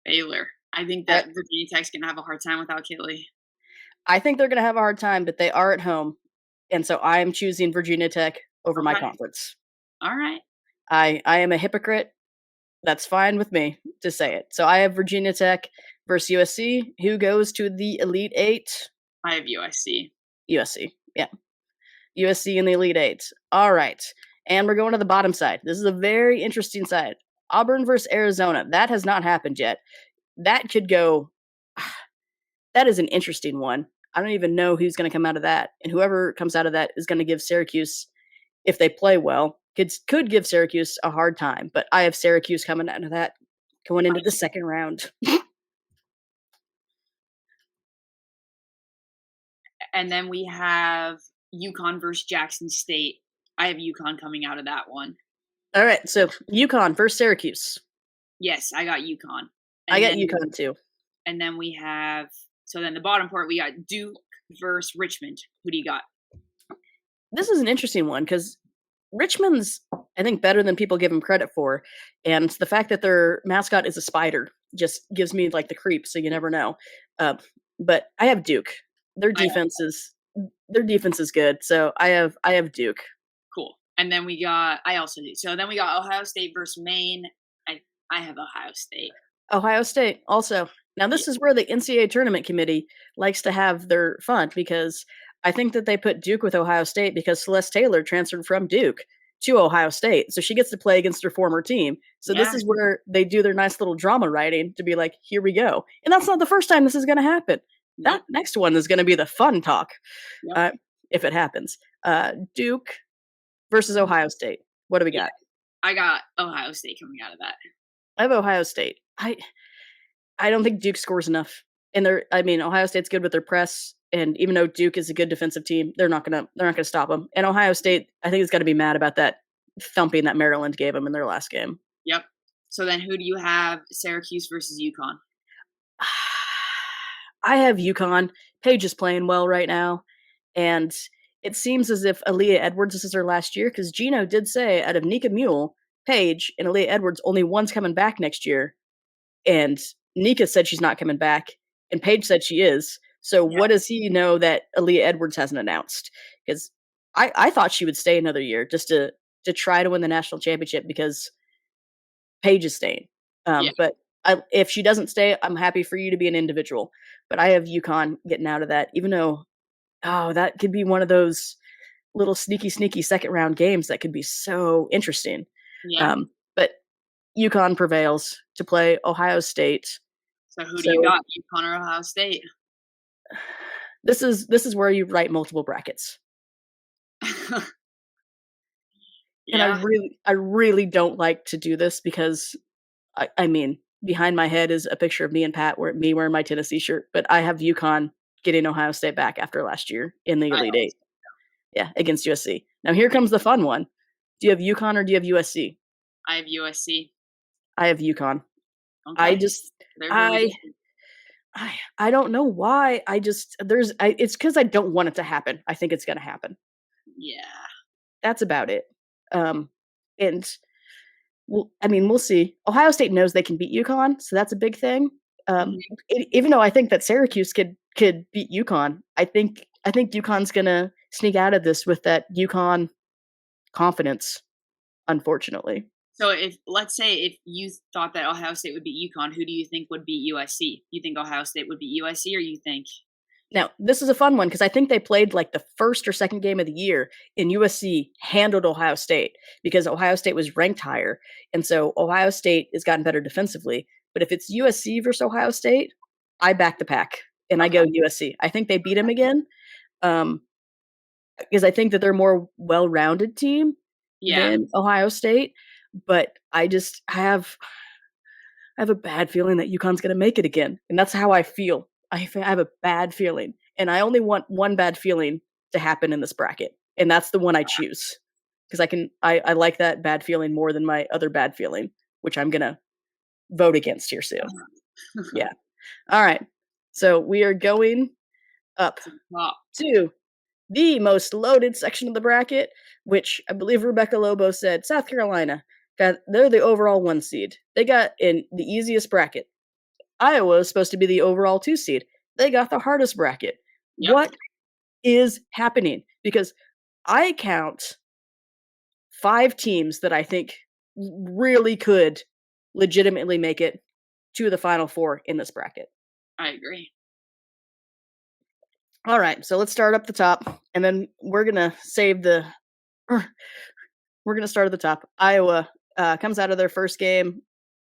Speaker 2: Baylor. I think that Virginia Tech's gonna have a hard time without Kitley.
Speaker 1: I think they're going to have a hard time, but they are at home. And so I am choosing Virginia Tech over my
Speaker 2: Okay.
Speaker 1: conference.
Speaker 2: All right.
Speaker 1: I am a hypocrite. That's fine with me to say it. So I have Virginia Tech versus USC. Who goes to the Elite Eight?
Speaker 2: I have USC.
Speaker 1: USC. Yeah. USC in the Elite Eight. All right. And we're going to the bottom side. This is a very interesting side. Auburn versus Arizona. That has not happened yet. That could go. That is an interesting one. I don't even know who's going to come out of that. And whoever comes out of that is going to give Syracuse, if they play well, could give Syracuse a hard time. But I have Syracuse coming out of that, going into the second round.
Speaker 2: And then we have UConn versus Jackson State. I have UConn coming out of that one.
Speaker 1: All right. So UConn versus Syracuse.
Speaker 2: Yes, I got UConn.
Speaker 1: I got UConn too.
Speaker 2: And then we have, so then the bottom part, we got Duke versus Richmond. Who do you got?
Speaker 1: This is an interesting one because Richmond's, I think, better than people give them credit for. And the fact that their mascot is a spider just gives me like the creeps, so you never know. But I have Duke. Their defense is good. So I have Duke.
Speaker 2: Cool. And then we got, I also do. So then we got Ohio State versus Maine. I have Ohio State.
Speaker 1: Ohio State also. Now this is where the NCAA tournament committee likes to have their fun because I think that they put Duke with Ohio State because Celeste Taylor transferred from Duke to Ohio State. So she gets to play against her former team. So this is where they do their nice little drama writing to be like, here we go. And that's not the first time this is going to happen. That next one is going to be the fun talk if it happens. Duke versus Ohio State. What do we got?
Speaker 2: I got Ohio State coming out of that.
Speaker 1: I have Ohio State. I don't think Duke scores enough. And Ohio State's good with their press, and even though Duke is a good defensive team, they're not gonna stop them. And Ohio State, I think, is gonna be mad about that thumping that Maryland gave them in their last game.
Speaker 2: Yep. So then who do you have, Syracuse versus UConn?
Speaker 1: I have UConn. Paige is playing well right now, and it seems as if Aaliyah Edwards, this is her last year, because Gino did say out of Nika Mule, Paige, and Aaliyah Edwards, only one's coming back next year, and Nika said she's not coming back, and Paige said she is. So
Speaker 2: Yeah.
Speaker 1: what does he know that Aaliyah Edwards hasn't announced? Because I thought she would stay another year just to try to win the national championship because Paige is staying.
Speaker 2: Yeah.
Speaker 1: But if she doesn't stay, I'm happy for you to be an individual. But I have UConn getting out of that, even though that could be one of those little sneaky second round games that could be so interesting.
Speaker 2: Yeah.
Speaker 1: But UConn prevails to play Ohio State.
Speaker 2: So who do you
Speaker 1: So
Speaker 2: got, UConn or Ohio State?
Speaker 1: this is where you write multiple brackets. And
Speaker 2: Yeah.
Speaker 1: I really don't like to do this because behind my head is a picture of me and Pat, me wearing my Tennessee shirt, but I have UConn getting Ohio State back after last year in the
Speaker 2: I
Speaker 1: Elite
Speaker 2: also
Speaker 1: Eight. Yeah, against USC. Now here comes the fun one. Do you have UConn or do you have USC?
Speaker 2: I have USC.
Speaker 1: I have UConn. I
Speaker 2: Okay.
Speaker 1: just
Speaker 2: They're really
Speaker 1: I
Speaker 2: good.
Speaker 1: I don't know why. It's because I don't want it to happen. I think it's gonna happen.
Speaker 2: Yeah.
Speaker 1: That's about it. Um, and we'll see. Ohio State knows they can beat UConn, so that's a big thing.
Speaker 2: Mhm.
Speaker 1: Even though I think that Syracuse could beat UConn, I think UConn's gonna sneak out of this with that UConn confidence. Unfortunately,
Speaker 2: So if let's say if you thought that Ohio State would beat UConn, who do you think would beat USC? You think Ohio State would beat USC, or you think?
Speaker 1: now this is a fun one because I think they played like the first or second game of the year, and USC handled Ohio State because Ohio State was ranked higher, and so Ohio State has gotten better defensively. But if it's USC versus Ohio State, I back the pack and I
Speaker 2: Okay.
Speaker 1: go USC. I think they beat him again. Um, because I think that they're a more well-rounded team
Speaker 2: Yeah.
Speaker 1: than Ohio State, but I have a bad feeling that UConn's gonna make it again, and that's how I feel. I have a bad feeling, and I only want one bad feeling to happen in this bracket, and that's the one I choose because I like that bad feeling more than my other bad feeling, which I'm gonna vote against here soon.
Speaker 2: Uh-huh.
Speaker 1: Yeah. All right. So we are going up
Speaker 2: To the top.
Speaker 1: to the most loaded section of the bracket, which I believe Rebecca Lobo said South Carolina. They're the overall 1 seed. They got in the easiest bracket. Iowa is supposed to be the overall 2 seed. They got the hardest bracket.
Speaker 2: Yep.
Speaker 1: What is happening? Because I count 5 teams that I think really could legitimately make it to the final 4 in this bracket.
Speaker 2: I agree.
Speaker 1: All right, so let's start up the top, and then we're gonna we're gonna start at the top. Iowa comes out of their first game.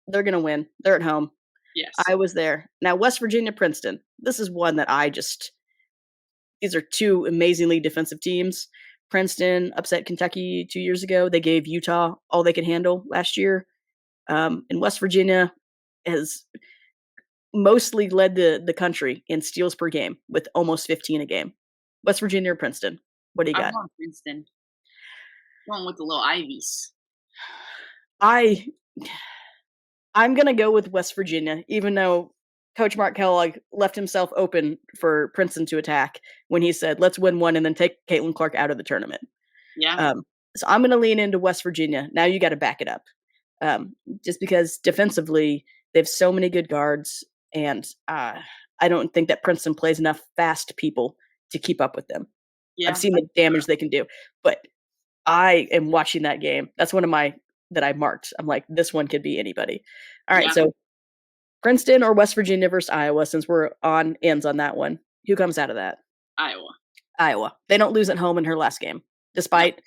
Speaker 1: They're gonna win. They're at home.
Speaker 2: Yes.
Speaker 1: I was there. Now West Virginia, Princeton. This is one that these are 2 amazingly defensive teams. Princeton upset Kentucky 2 years ago. They gave Utah all they could handle last year. And West Virginia has mostly led the country in steals per game with almost 15 a game. West Virginia or Princeton? What do you
Speaker 2: I'm
Speaker 1: got?
Speaker 2: going Princeton. Going with the little Ivies.
Speaker 1: I I'm gonna go with West Virginia, even though Coach Mark Kellogg left himself open for Princeton to attack when he said, "Let's win one and then take Caitlin Clark out of the tournament."
Speaker 2: Yeah.
Speaker 1: Um, so I'm gonna lean into West Virginia. Now you got to back it up, just because defensively they have so many good guards, and I don't think that Princeton plays enough fast people to keep up with them. I've
Speaker 2: Yeah.
Speaker 1: seen the damage they can do, but I am watching that game. That's one of my that I marked. I'm like, this one could be anybody. All right,
Speaker 2: Yeah.
Speaker 1: so Princeton or West Virginia versus Iowa, since we're on ends on that one. Who comes out of that?
Speaker 2: Iowa.
Speaker 1: Iowa. They don't lose at home in her last game,
Speaker 2: Nope.
Speaker 1: despite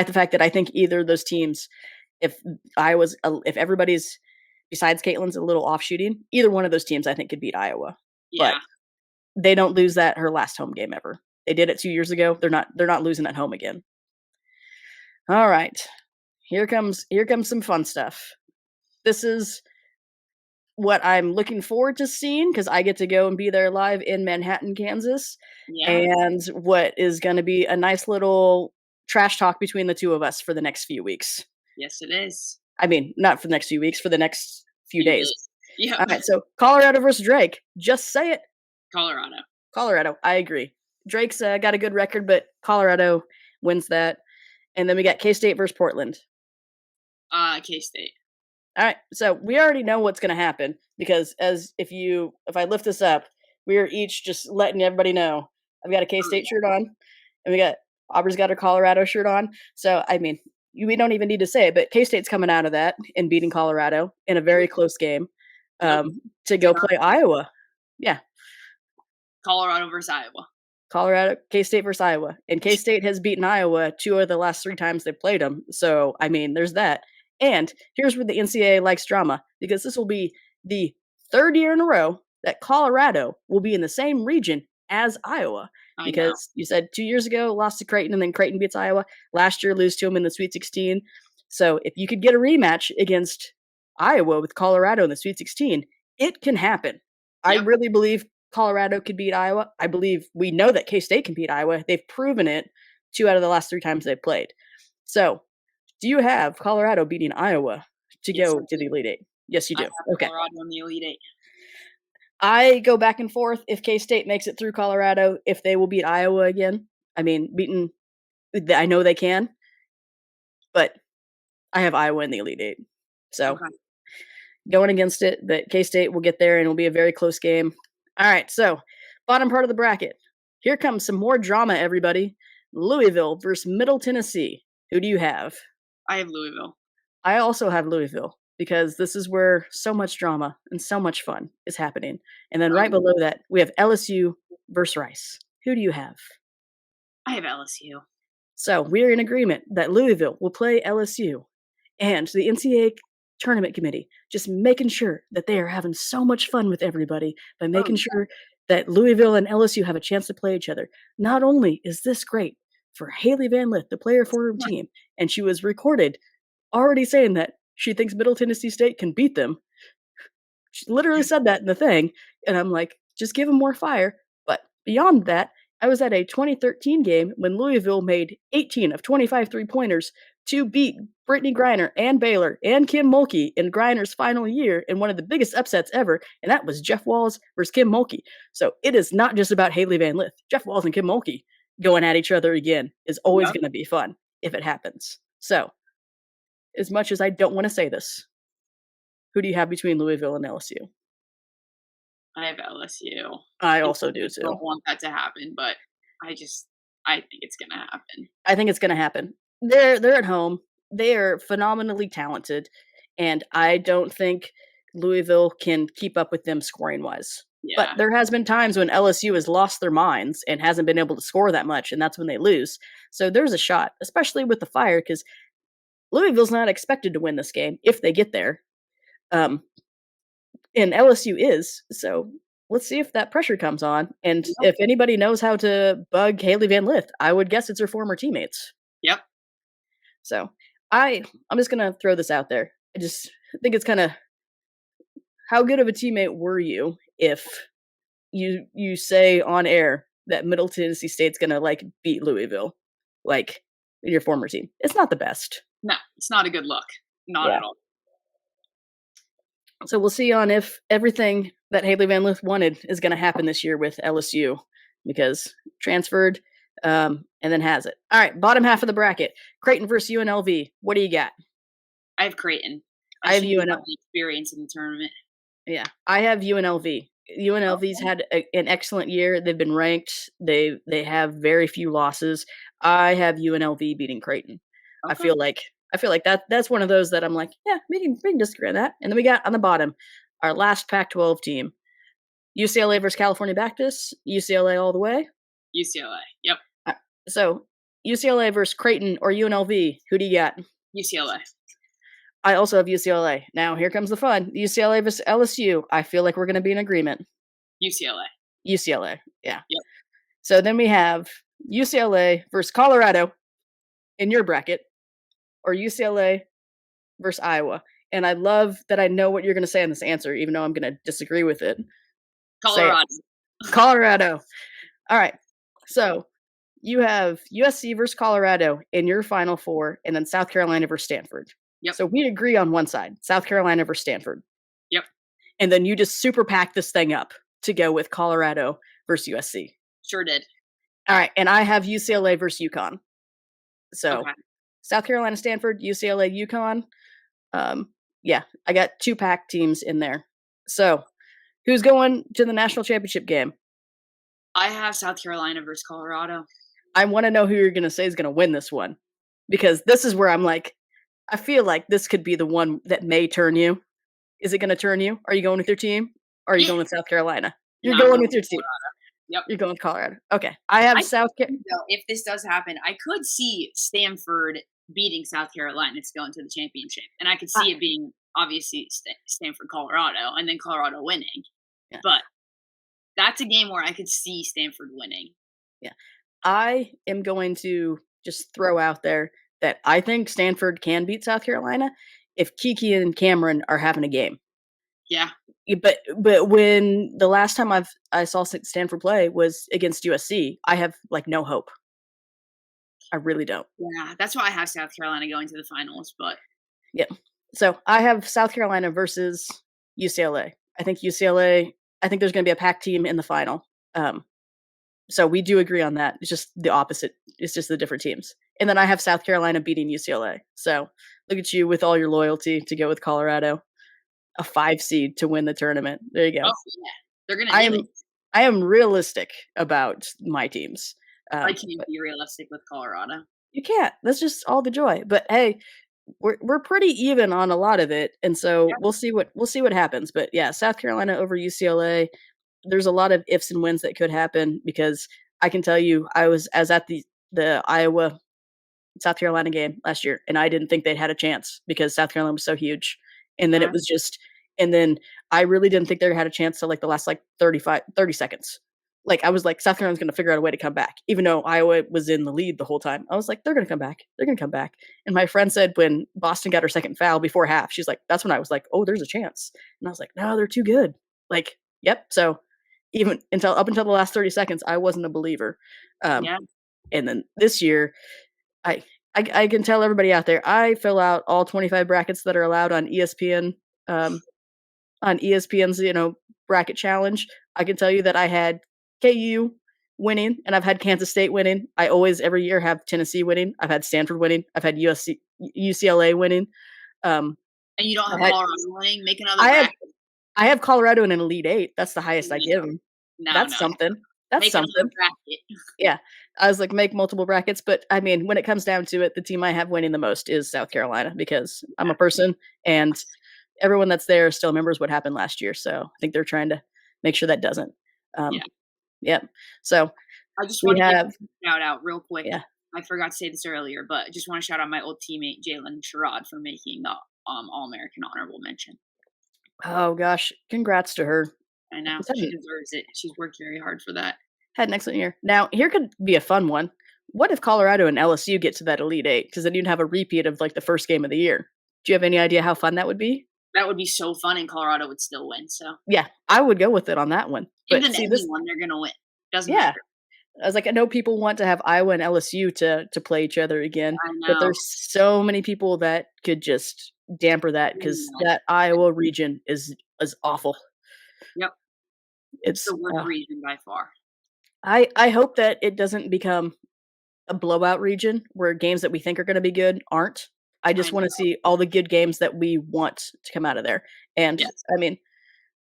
Speaker 1: the fact that I think either of those teams, if everybody's besides Caitlin's a little off shooting, either one of those teams I think could beat Iowa. But
Speaker 2: Yeah.
Speaker 1: they don't lose that her last home game ever. They did it 2 years ago. They're not losing at home again. All right. Here comes some fun stuff. This is what I'm looking forward to seeing, because I get to go and be there live in Manhattan, Kansas,
Speaker 2: Yeah.
Speaker 1: and what is going to be a nice little trash talk between the two of us for the next few weeks.
Speaker 2: Yes, it is.
Speaker 1: I mean, not for the next few weeks, for the next few
Speaker 2: Few
Speaker 1: days.
Speaker 2: days. Yep.
Speaker 1: All right, so Colorado versus Drake. Just say it.
Speaker 2: Colorado.
Speaker 1: Colorado. I agree. Drake's got a good record, but Colorado wins that. And then we got K State versus Portland.
Speaker 2: K-State.
Speaker 1: All right, so we already know what's going to happen because if I lift this up, we are each just letting everybody know. I've got a K
Speaker 2: Oh,
Speaker 1: State
Speaker 2: yeah.
Speaker 1: shirt on, and we got Aubrey's got her Colorado shirt on. So I mean, we don't even need to say it, but K State's coming out of that and beating Colorado in a very close game
Speaker 2: Yep.
Speaker 1: to go play Iowa. Yeah,
Speaker 2: Colorado versus Iowa.
Speaker 1: Colorado, K State versus Iowa, and K State has beaten Iowa 2 of the last 3 times they played them. So I mean, there's that. And here's where the NCAA likes drama because this will be the 3rd year in a row that Colorado will be in the same region as Iowa.
Speaker 2: I know.
Speaker 1: Because you said 2 years ago lost to Creighton and then Creighton beats Iowa. Last year lose to them in the Sweet 16. So if you could get a rematch against Iowa with Colorado in the Sweet 16, it can happen. I
Speaker 2: Yep.
Speaker 1: really believe Colorado could beat Iowa. I believe we know that K-State can beat Iowa. They've proven it 2 out of the last 3 times they've played. So, do you have Colorado beating Iowa to
Speaker 2: Yes, I
Speaker 1: go to the
Speaker 2: do.
Speaker 1: Elite 8? Yes, you
Speaker 2: I
Speaker 1: do.
Speaker 2: have
Speaker 1: Okay.
Speaker 2: Colorado in the Elite Eight.
Speaker 1: I go back and forth if K-State makes it through Colorado, if they will beat Iowa again. I mean, I know they can, but I have Iowa in the Elite 8. So,
Speaker 2: Okay.
Speaker 1: going against it, but K-State will get there and it'll be a very close game. All right, so bottom part of the bracket. Here comes some more drama, everybody. Louisville versus Middle Tennessee. Who do you have?
Speaker 2: I have Louisville.
Speaker 1: I also have Louisville because this is where so much drama and so much fun is happening. And then
Speaker 2: Oh,
Speaker 1: right below that, we have LSU versus Rice. Who do you have?
Speaker 2: I have LSU.
Speaker 1: So we're in agreement that Louisville will play LSU and the NCAA tournament committee just making sure that they are having so much fun with everybody by
Speaker 2: Oh,
Speaker 1: making sure that Louisville and LSU have a chance to play each other. Not only is this great for Haley Van Lith, the player for her
Speaker 2: yeah.
Speaker 1: team, and she was recorded already saying that she thinks Middle Tennessee State can beat them. She literally said that in the thing, and I'm like, just give them more fire. But beyond that, I was at a 2013 game when Louisville made 18 of 25 3-pointers to beat Brittany Griner and Baylor and Kim Mulkey in Griner's final year in one of the biggest upsets ever, and that was Jeff Walls versus Kim Mulkey. So it is not just about Haley Van Lith. Jeff Walls and Kim Mulkey going at each other again is always
Speaker 2: Yep.
Speaker 1: going to be fun if it happens. So, as much as I don't want to say this, who do you have between Louisville and LSU?
Speaker 2: I have LSU.
Speaker 1: I
Speaker 2: And
Speaker 1: also
Speaker 2: I
Speaker 1: do
Speaker 2: just
Speaker 1: too.
Speaker 2: don't want that to happen, but I think it's gonna happen.
Speaker 1: I think it's gonna happen. They're at home. They are phenomenally talented, and I don't think Louisville can keep up with them scoring wise. But
Speaker 2: Yeah.
Speaker 1: there has been times when LSU has lost their minds and hasn't been able to score that much, and that's when they lose. So there's a shot, especially with the Fire, because Louisville's not expected to win this game if they get there. Um, and LSU is. So let's see if that pressure comes on. And
Speaker 2: Yep.
Speaker 1: if anybody knows how to bug Haley Van Lith, I would guess it's her former teammates.
Speaker 2: Yep.
Speaker 1: So I'm just gonna throw this out there. I just think it's kind of how good of a teammate were you if you say on air that Middle Tennessee State's gonna like beat Louisville, like your former team. It's not the best.
Speaker 2: No, it's not a good look. Not
Speaker 1: Yeah.
Speaker 2: at all.
Speaker 1: So we'll see on if everything that Haley Van Lith wanted is going to happen this year with LSU because transferred and then has it. All right, bottom half of the bracket: Creighton versus UNLV. What do you got?
Speaker 2: I have Creighton.
Speaker 1: I have
Speaker 2: think they have
Speaker 1: UNLV.
Speaker 2: the experience in the tournament.
Speaker 1: Yeah, I have UNLV. UNLV's
Speaker 2: Okay.
Speaker 1: had an excellent year. They've been ranked. They have very few losses. I have UNLV beating Creighton. I
Speaker 2: Okay.
Speaker 1: feel like that's one of those that I'm like, yeah, we can disagree on that. And then we got on the bottom our last Pac-12 team: UCLA versus California Baptist. UCLA all the way.
Speaker 2: UCLA. Yep.
Speaker 1: Uh, So UCLA versus Creighton or UNLV. Who do you got?
Speaker 2: UCLA.
Speaker 1: I also have UCLA. Now here comes the fun: UCLA versus LSU. I feel like we're going to be in agreement.
Speaker 2: UCLA.
Speaker 1: UCLA. Yeah.
Speaker 2: Yep.
Speaker 1: So then we have UCLA versus Colorado in your bracket, or UCLA versus Iowa. and I love that I know what you're going to say on this answer, even though I'm going to disagree with it. Say it.
Speaker 2: Colorado.
Speaker 1: Colorado. All right. So you have USC versus Colorado in your Final Four, and then South Carolina versus Stanford.
Speaker 2: Yep.
Speaker 1: So we agree on one side, South Carolina versus Stanford.
Speaker 2: Yep.
Speaker 1: And then you just super pack this thing up to go with Colorado versus USC.
Speaker 2: Sure did.
Speaker 1: All right. And I have UCLA versus UConn. So
Speaker 2: Okay.
Speaker 1: South Carolina, Stanford, UCLA, UConn. Yeah, I got 2 pack teams in there. So who's going to the national championship game?
Speaker 2: I have South Carolina versus Colorado.
Speaker 1: I want to know who you're going to say is going to win this one, because this is where I'm like, I feel like this could be the one that may turn you. Is it going to turn you? Are you going with your team? Or are you going with South Carolina? You're
Speaker 2: No, I'm
Speaker 1: going with your team.
Speaker 2: Colorado. Yep.
Speaker 1: You're going with Colorado. Okay. I have South Carolina.
Speaker 2: If this does happen, I could see Stanford beating South Carolina to go into the championship. And I could see it being, obviously, Stanford, Colorado, and then Colorado winning. Yeah. But that's a game where I could see Stanford winning.
Speaker 1: Yeah. I am going to just throw out there that I think Stanford can beat South Carolina if Kiki and Cameron are having a game.
Speaker 2: Yeah.
Speaker 1: But when the last time I saw Stanford play was against USC, I have like no hope. I really don't.
Speaker 2: Yeah, that's why I have South Carolina going to the finals. But
Speaker 1: yeah, so I have South Carolina versus UCLA. I think UCLA. I think there's going to be a packed team in the final. So we do agree on that. It's just the opposite. It's just the different teams. And then I have South Carolina beating UCLA. So look at you with all your loyalty to go with Colorado, a 5 seed to win the tournament. There you go.
Speaker 2: Oh, yeah. They're gonna.
Speaker 1: I am realistic about my teams.
Speaker 2: I can't be realistic with Colorado.
Speaker 1: You can't. That's just all the joy. But hey, we're pretty even on a lot of it, and so we'll see what happens. But yeah, South Carolina over UCLA. There's a lot of ifs and wins that could happen, because I can tell you I was at the Iowa South Carolina game last year, and I didn't think they'd had a chance because South Carolina was so huge. And then it was just, and then I really didn't think they had a chance to like the last like 30 seconds. Like I was like, South Carolina's going to figure out a way to come back, even though Iowa was in the lead the whole time. I was like, they're going to come back. They're going to come back. And my friend said when Boston got her second foul before half, she's like, that's when I was like, oh, there's a chance. And I was like, no, they're too good. Like, yep. So even up until the last 30 seconds, I wasn't a believer. And then this year, I can tell everybody out there, I fill out all 25 brackets that are allowed on ESPN, on ESPN's, bracket challenge. I can tell you that I had KU winning, and I've had Kansas State winning. I always, every year, have Tennessee winning. I've had Stanford winning. I've had UCLA winning.
Speaker 2: And you don't have Colorado winning? Make another bracket.
Speaker 1: I have Colorado in an Elite Eight. That's the highest I give them. That's something. That's
Speaker 2: make
Speaker 1: something. Yeah. I was like, make multiple brackets. But I mean, when it comes down to it, the team I have winning the most is South Carolina, because I'm a person and everyone that's there still remembers what happened last year. So I think they're trying to make sure that doesn't. Yeah. So
Speaker 2: I just want to give a shout out real quick.
Speaker 1: Yeah.
Speaker 2: I forgot to say this earlier, but I just want to shout out my old teammate, Jalen Sherrod, for making the All-American honorable mention.
Speaker 1: Oh, gosh. Congrats to her.
Speaker 2: I know. She deserves it. She's worked very hard for that.
Speaker 1: Had an excellent year. Now, here could be a fun one. What if Colorado and LSU get to that Elite Eight? Because then you'd have a repeat of like the first game of the year. Do you have any idea how fun that would be?
Speaker 2: That would be so fun, and Colorado would still win. So
Speaker 1: yeah, I would go with it on that one.
Speaker 2: But even anyone, they're gonna win. Doesn't matter.
Speaker 1: I was like, I know people want to have Iowa and LSU to play each other again,
Speaker 2: I know.
Speaker 1: but there's so many people that could just damper that, because that Iowa region is awful.
Speaker 2: Yep, it's the worst region by far.
Speaker 1: I hope that it doesn't become a blowout region where games that we think are going to be good aren't. I just want to see all the good games that we want to come out of there. And I mean,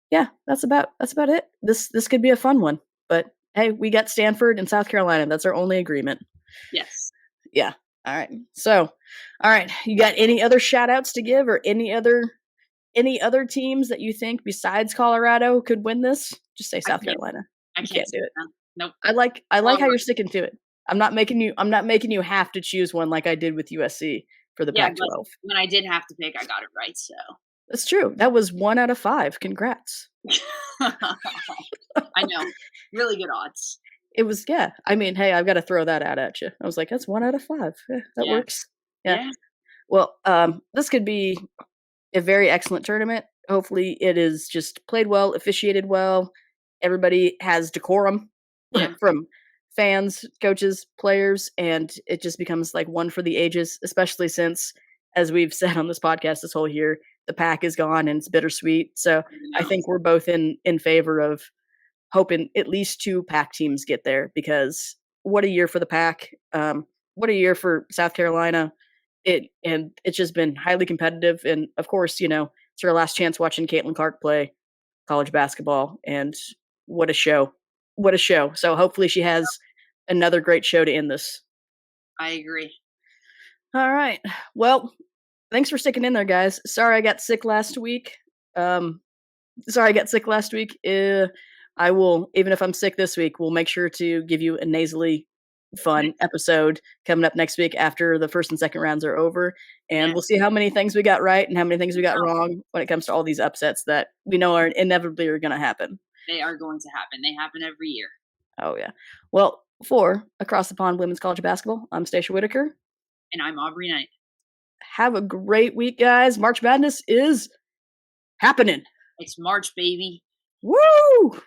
Speaker 1: yeah, that's about it. This could be a fun one. But hey, we got Stanford and South Carolina. That's our only agreement.
Speaker 2: Yes.
Speaker 1: Yeah. All right. So, all right. You got any other shout outs to give, or any other teams that you think besides Colorado could win this? Just say South Carolina.
Speaker 2: I can't do it.
Speaker 1: Nope. I like how you're sticking to it. I'm not making you have to choose one like I did with USC for the Pac-12.
Speaker 2: When I did have to pick, I got it right. So
Speaker 1: that's true. That was 1 out of 5. Congrats.
Speaker 2: I know. Really good odds.
Speaker 1: It was, yeah. I mean, hey, I've got to throw that out at you. I was like, that's 1 out of 5. Yeah, that works. Yeah. Well, this could be a very excellent tournament. Hopefully, it is just played well, officiated well. Everybody has decorum
Speaker 2: Yeah,
Speaker 1: from fans, coaches, players, and it just becomes like one for the ages, especially since, as we've said on this podcast this whole year, the pack is gone and it's bittersweet. So
Speaker 2: I
Speaker 1: I
Speaker 2: know.
Speaker 1: think we're both in favor of hoping at least 2 pack teams get there because what a year for the pack. What a year for South Carolina. It's just been highly competitive, and of course, it's our last chance watching Caitlin Clark play college basketball, and what a show! What a show! So hopefully she has another great show to end this.
Speaker 2: I agree.
Speaker 1: All right. Well, thanks for sticking in there, guys. Sorry I got sick last week. Um, sorry I got sick last week. I will, even if I'm sick this week, we'll make sure to give you a nasally fun episode coming up next week after the first and second rounds are over. And
Speaker 2: Yeah,
Speaker 1: we'll see how many things we got right and how many things we got wrong when it comes to all these upsets that we know are inevitably are going to happen.
Speaker 2: they are going to happen. They happen every year.
Speaker 1: Oh, yeah. Well, for Across the Pond Women's College Basketball, I'm Stacia Whitaker.
Speaker 2: And I'm Aubrey Knight.
Speaker 1: Have a great week, guys. March Madness is happening.
Speaker 2: It's March, baby.
Speaker 1: Woo!